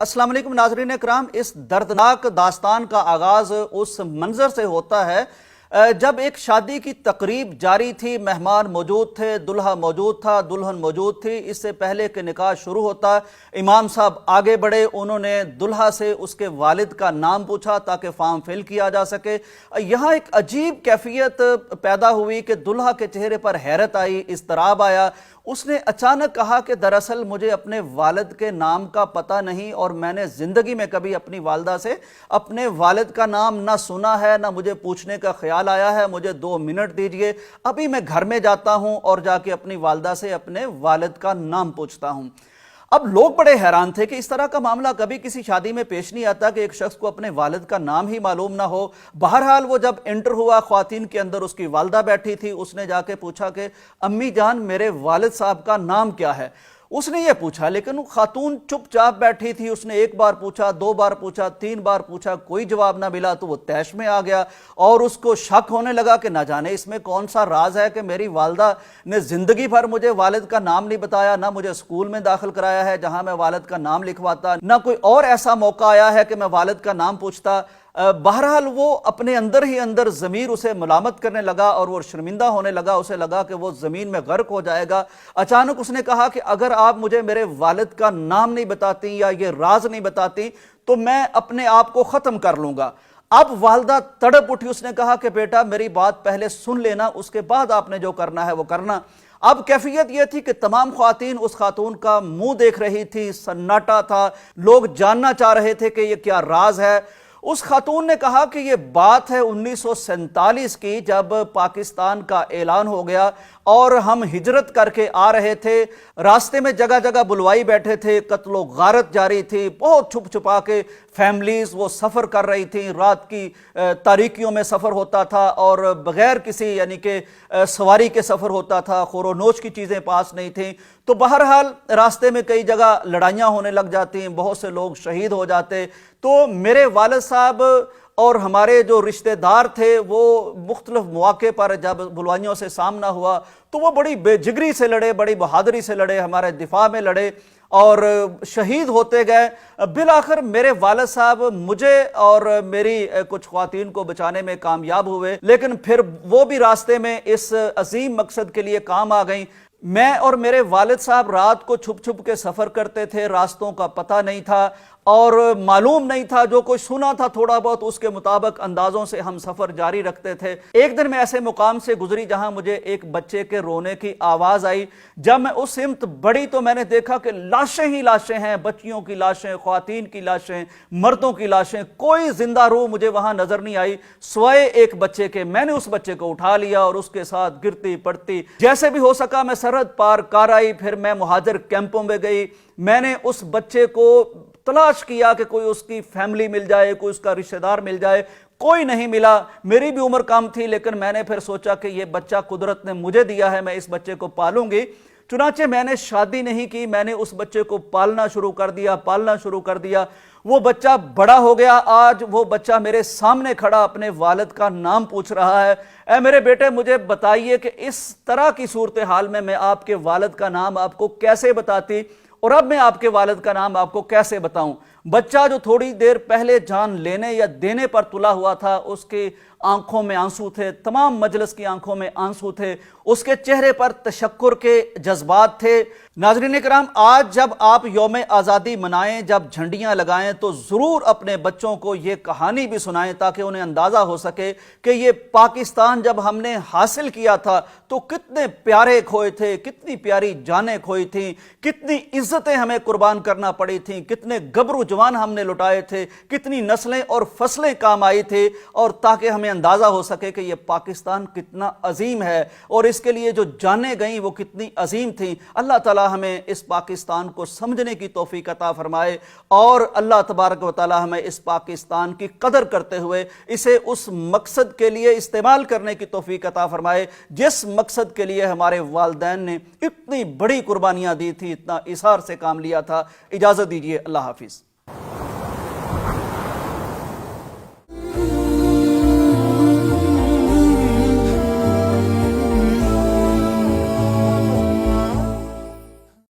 अस्सलाम वालेकुम नाज़रीन इकराम। इस दर्दनाक दास्तान का आगाज़ उस मंज़र से होता है जब एक शादी की तकरीब जारी थी, मेहमान मौजूद थे, दुल्हा मौजूद था, दुल्हन मौजूद थी। इससे पहले कि निकाह शुरू होता, इमाम साहब आगे बढ़े, उन्होंने दुल्हा से उसके वालिद का नाम पूछा ताकि फॉर्म फिल किया जा सके। यहाँ एक अजीब कैफियत पैदा हुई कि दुल्हा के चेहरे पर हैरत आई, इज़्तिराब आया। उसने अचानक कहा कि दरअसल मुझे अपने वालिद के नाम का पता नहीं और मैंने ज़िंदगी में कभी अपनी वालदा से अपने वालिद का नाम ना सुना है, ना मुझे पूछने का ख्याल आया है। मुझे 2 मिनट दीजिए, अभी मैं घर में जाता हूं और जाके अपनी वालदा से अपने वालिद का नाम पूछता हूं। अब लोग बड़े हैरान थे कि इस तरह का मामला कभी किसी शादी में पेश नहीं आता कि एक शख्स को अपने वालिद का नाम ही मालूम ना हो। बहरहाल वो जब एंटर हुआ, ख्वातीन के अंदर उसकी वालदा बैठी थी, उसने जाके पूछा कि अम्मी जान मेरे वालिद साहब का नाम क्या है। उसने ये पूछा, लेकिन वो खातून चुपचाप बैठी थी। उसने 1 बार पूछा, 2 बार पूछा, 3 बार पूछा, कोई जवाब ना मिला तो वो तैश में आ गया और उसको शक होने लगा कि ना जाने इसमें कौन सा राज है कि मेरी वालदा ने जिंदगी भर मुझे वालिद का नाम नहीं बताया, ना मुझे स्कूल में दाखिल कराया है जहां मैं वालिद का नाम लिखवाता, ना कोई और ऐसा मौका आया है कि मैं वालिद का नाम पूछता। बहरहाल वो अपने अंदर ही अंदर ज़मीर उसे मलामत करने लगा और वो शर्मिंदा होने लगा। उसे लगा कि वो ज़मीन में गर्क हो जाएगा। अचानक उसने कहा कि अगर आप मुझे मेरे वालिद का नाम नहीं बताती या ये राज नहीं बताती तो मैं अपने आप को ख़त्म कर लूँगा। अब वालदा तड़प उठी। उसने कहा कि बेटा मेरी बात पहले सुन लेना, उसके बाद आपने जो करना है वो करना। अब कैफियत यह थी कि तमाम ख्वातीन उस खातून का मुंह देख रही थी, सन्नाटा था, लोग जानना चाह रहे थे कि ये क्या राज है। उस खातून ने कहा कि ये बात है 1947 की, जब पाकिस्तान का ऐलान हो गया और हम हिजरत करके आ रहे थे। रास्ते में जगह जगह बुलवाई बैठे थे, कत्लो गारत जारी थी, बहुत छुप छुपा के फैमिलीज वो सफ़र कर रही थी। रात की तारीकियों में सफ़र होता था और बग़ैर किसी यानी कि सवारी के सफ़र होता था। खोरोनोश की चीज़ें पास नहीं थी। तो बहरहाल रास्ते में कई जगह लड़ाइयाँ होने लग जाती, बहुत से लोग शहीद हो जाते। तो मेरे वालिद साहब और हमारे जो रिश्तेदार थे वो मुख्तलिफ मौके पर जब बुलवाइयों से सामना हुआ तो वो बड़ी बेजिगरी से लड़े, बड़ी बहादुरी से लड़े, हमारे दिफा में लड़े और शहीद होते गए। बिलाखिर मेरे वालिद साहब मुझे और मेरी कुछ ख्वातीन को बचाने में कामयाब हुए, लेकिन फिर वो भी रास्ते में इस अजीम मकसद के लिए काम आ गई। मैं और मेरे वालिद साहब रात को छुप छुप के सफ़र करते थे, रास्तों का पता नहीं था और मालूम नहीं था, जो कोई सुना था थोड़ा बहुत उसके मुताबिक अंदाज़ों से हम सफ़र जारी रखते थे। एक दिन मैं ऐसे मुकाम से गुजरी जहां मुझे एक बच्चे के रोने की आवाज़ आई। जब मैं उस सिमत बढ़ी तो मैंने देखा कि लाशें ही लाशें हैं, बच्चियों की लाशें, ख्वातीन की लाशें, मर्दों की लाशें, कोई जिंदा रूह मुझे वहां नजर नहीं आई सिवाय एक बच्चे के। मैंने उस बच्चे को उठा लिया और उसके साथ गिरती पड़ती जैसे भी हो सका मैं सरहद पार कर आई। फिर मैं मुहाजिर कैंपों में गई, मैंने उस बच्चे को तलाश किया कि कोई उसकी फैमिली मिल जाए, कोई उसका रिश्तेदार मिल जाए, कोई नहीं मिला। मेरी भी उम्र कम थी, लेकिन मैंने फिर सोचा कि ये बच्चा कुदरत ने मुझे दिया है, मैं इस बच्चे को पालूंगी। चुनाचे मैंने शादी नहीं की, मैंने उस बच्चे को पालना शुरू कर दिया। वो बच्चा बड़ा हो गया। आज वो बच्चा मेरे सामने खड़ा अपने वालिद का नाम पूछ रहा है। ऐ मेरे बेटे मुझे बताइए कि इस तरह की सूरत हाल में मैं आपके वालिद का नाम आपको कैसे बताती और अब मैं आपके वालिद का नाम आपको कैसे बताऊं। बच्चा जो थोड़ी देर पहले जान लेने या देने पर तुला हुआ था, उसकी आंखों में आंसू थे, तमाम मजलिस की आंखों में आंसू थे, उसके चेहरे पर तशक्कुर के जज्बात थे। नाज़रीन इकराम, आज जब आप यौम आज़ादी मनाएं, जब झंडियां लगाएं, तो ज़रूर अपने बच्चों को ये कहानी भी सुनाएं ताकि उन्हें अंदाज़ा हो सके कि ये पाकिस्तान जब हमने हासिल किया था तो कितने प्यारे खोए थे, कितनी प्यारी जानें खोई थी, कितनी इज्जतें हमें कुर्बान करना पड़ी थी, कितने गबरू जवान हमने लुटाए थे, कितनी नस्लें और फसलें काम आई थी, और ताकि हमें अंदाज़ा हो सके कि ये पाकिस्तान कितना अजीम है और इसके लिए जो जानें गई वो कितनी अजीम थी। अल्लाह ताला हमें इस पाकिस्तान को समझने की तौफीक अता फरमाए और अल्लाह तबारक व तआला हमें इस पाकिस्तान की कदर करते हुए इसे उस मकसद के लिए इस्तेमाल करने की तौफीक अता फरमाए जिस मकसद के लिए हमारे वालिदैन ने इतनी बड़ी कुर्बानियां दी थी, इतना इसार से काम लिया था। इजाज़त दीजिए, अल्लाह हाफिज़।